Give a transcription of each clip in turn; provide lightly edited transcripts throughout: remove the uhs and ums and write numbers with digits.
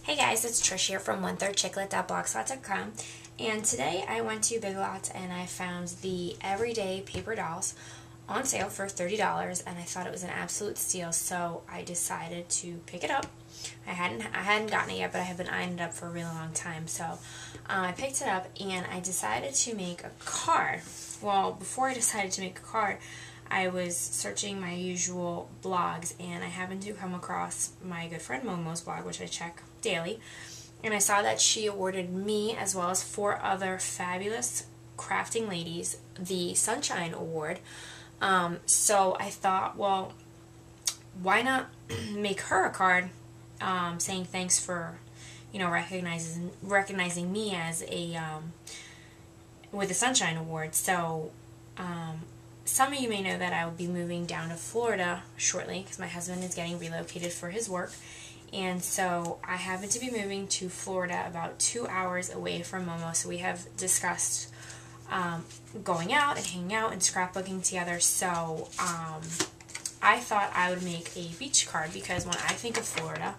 Hey guys, it's Trish here from 1/3chiclet.blogspot.com, and today I went to Big Lots and I found the Everyday Paper Dolls on sale for $30, and I thought it was an absolute steal, so I decided to pick it up. I hadn't gotten it yet, but I have been eyeing it up for a really long time, so I picked it up and I decided to make a card. Well, before I decided to make a card, I was searching my usual blogs, and I happened to come across my good friend Momo's blog, which I check daily, and I saw that she awarded me, as well as 4 other fabulous crafting ladies, the Sunshine Award. So I thought, well, why not make her a card saying thanks for, recognizing me as a with the Sunshine Award. So some of you may know that I will be moving down to Florida shortly because my husband is getting relocated for his work. And so I happen to be moving to Florida, about 2 hours away from Momo. So we have discussed going out and hanging out and scrapbooking together. So I thought I would make a beach card, because when I think of Florida,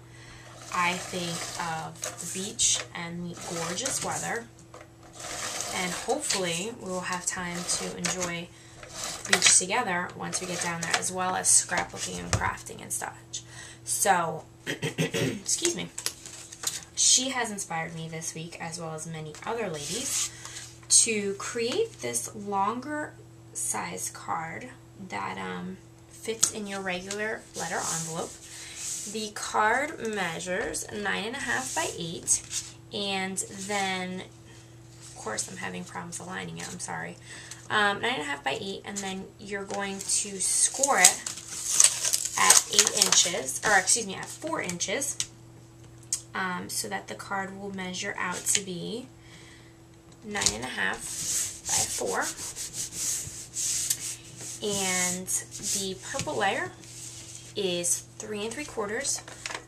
I think of the beach and the gorgeous weather. And hopefully we will have time to enjoy beach together once we get down there, as well as scrapbooking and crafting and such. So, excuse me, she has inspired me this week, as well as many other ladies, to create this longer size card that fits in your regular letter envelope. The card measures 9.5 by 8, and then, of course, I'm having problems aligning it, I'm sorry. 9.5 by 8, and then you're going to score it at 8 inches, or excuse me, at 4 inches, so that the card will measure out to be 9.5 by 4. And the purple layer is 3 3/4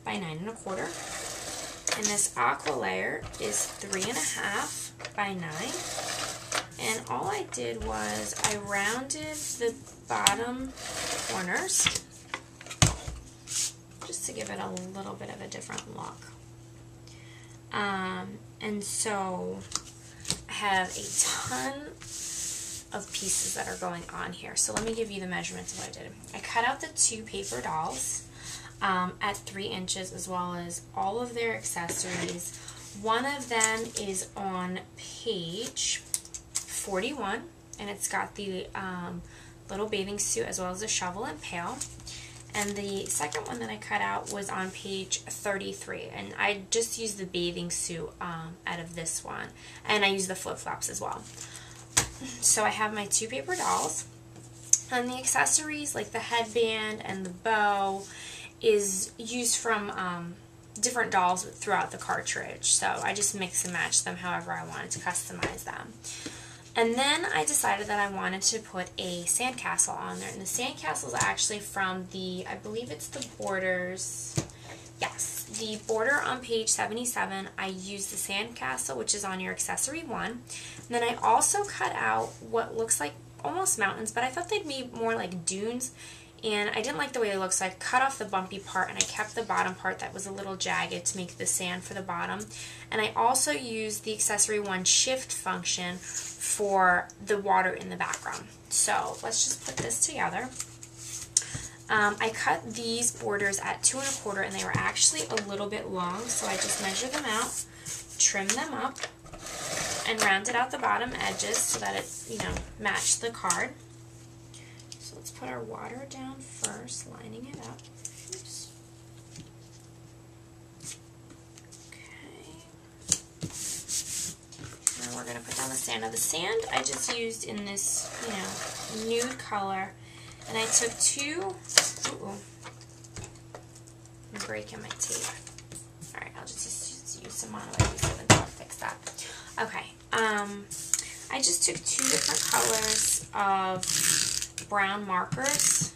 by 9 1/4, and this aqua layer is 3.5 by 9. And all I did was I rounded the bottom corners just to give it a little bit of a different look. And so I have a ton of pieces that are going on here. So let me give you the measurements of what I did. I cut out the 2 paper dolls at 3 inches, as well as all of their accessories. One of them is on page 41, and it's got the little bathing suit as well as a shovel and pail. And the second one that I cut out was on page 33, and I just used the bathing suit out of this one, and I used the flip-flops as well. So I have my 2 paper dolls, and the accessories, like the headband and the bow, is used from different dolls throughout the cartridge. So I just mix and match them however I wanted to customize them. And then I decided that I wanted to put a sandcastle on there. And the sandcastle is actually from the, I believe it's the Borders. Yes, the border on page 77. I used the sandcastle, which is on your accessory 1. And then I also cut out what looks like almost mountains, but I thought they'd be more like dunes. And I didn't like the way they looked, so I cut off the bumpy part, and I kept the bottom part that was a little jagged to make the sand for the bottom. And I also used the accessory 1 shift function for the water in the background. So let's just put this together. I cut these borders at 2 1/4, and they were actually a little bit long, so I just measured them out, trimmed them up, and rounded out the bottom edges so that it, matched the card. So let's put our water down first, lining it up. Oops. Okay. Now we're going to put down the sand. Now the sand I just used in this, nude color. And I took 2, I'm breaking my tape. Alright, I'll just use some mono-adhesive until I fix that. Okay, I just took 2 different colors of brown markers,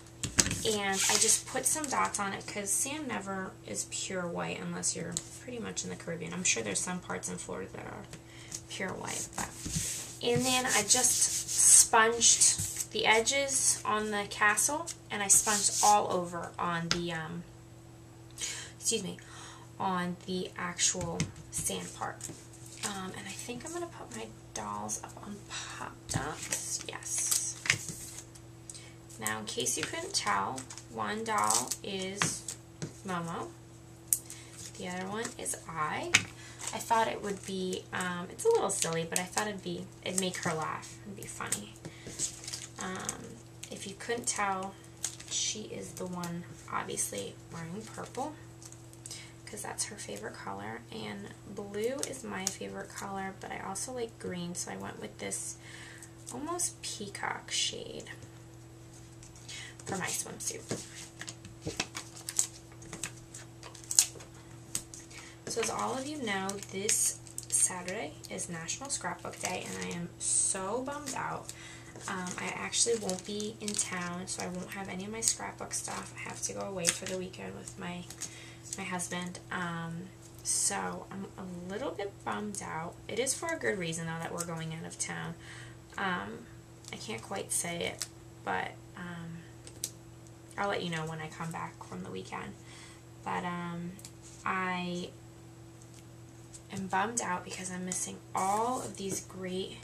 and I just put some dots on it, because sand never is pure white unless you're pretty much in the Caribbean. I'm sure there's some parts in Florida that are pure white. And then I just sponged the edges on the castle, and I sponged all over on the on the actual sand part. And I think I'm going to put my dolls up on Pop Dots. Yes. Now, in case you couldn't tell, one doll is Momo. The other one is I. I thought it would be, it's a little silly, but I thought it'd make her laugh and be funny. If you couldn't tell, she is the one obviously wearing purple, because that's her favorite color, and blue is my favorite color, but I also like green, so I went with this almost peacock shade for my swimsuit. So as all of you know, this Saturday is National Scrapbook Day, and I am so bummed out. I actually won't be in town, so I won't have any of my scrapbook stuff. I have to go away for the weekend with my husband, so I'm a little bit bummed out. It is for a good reason, though, that we're going out of town. I can't quite say it, but I'll let you know when I come back from the weekend. But I am bummed out because I'm missing all of these great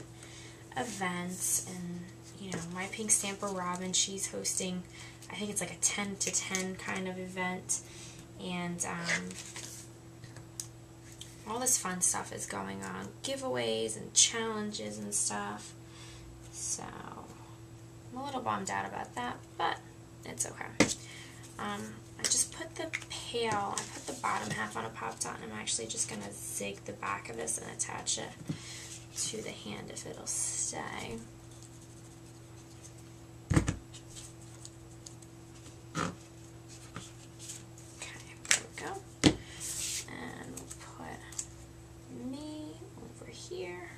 events, and you know, My Pink Stamper Robin, she's hosting, I think it's like a 10 to 10 kind of event, and all this fun stuff is going on, giveaways and challenges and stuff, so I'm a little bummed out about that, but it's okay. I just put the pail, I put the bottom half on a Pop Dot, and I'm actually just going to zig the back of this and attach it to the hand if it'll stay. Okay, there we go. And we'll put me over here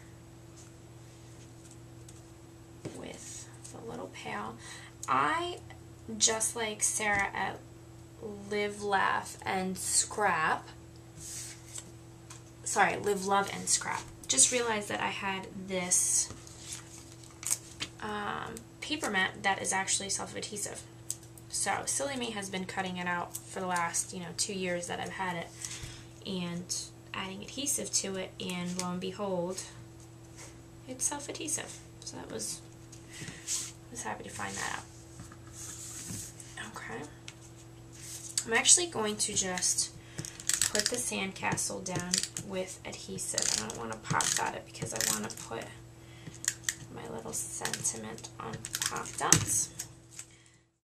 with the little pail. I, just like Sarah at Live, Laugh, and Scrap, sorry, Live, Love, and Scrap, just realized that I had this paper mat that is actually self-adhesive. So Silly Me has been cutting it out for the last, 2 years that I've had it, and adding adhesive to it, and lo and behold, it's self-adhesive. So I was happy to find that out. Okay. I'm actually going to just put the sandcastle down with adhesive. I don't want to Pop Dot it because I want to put my little sentiment on Pop Dots.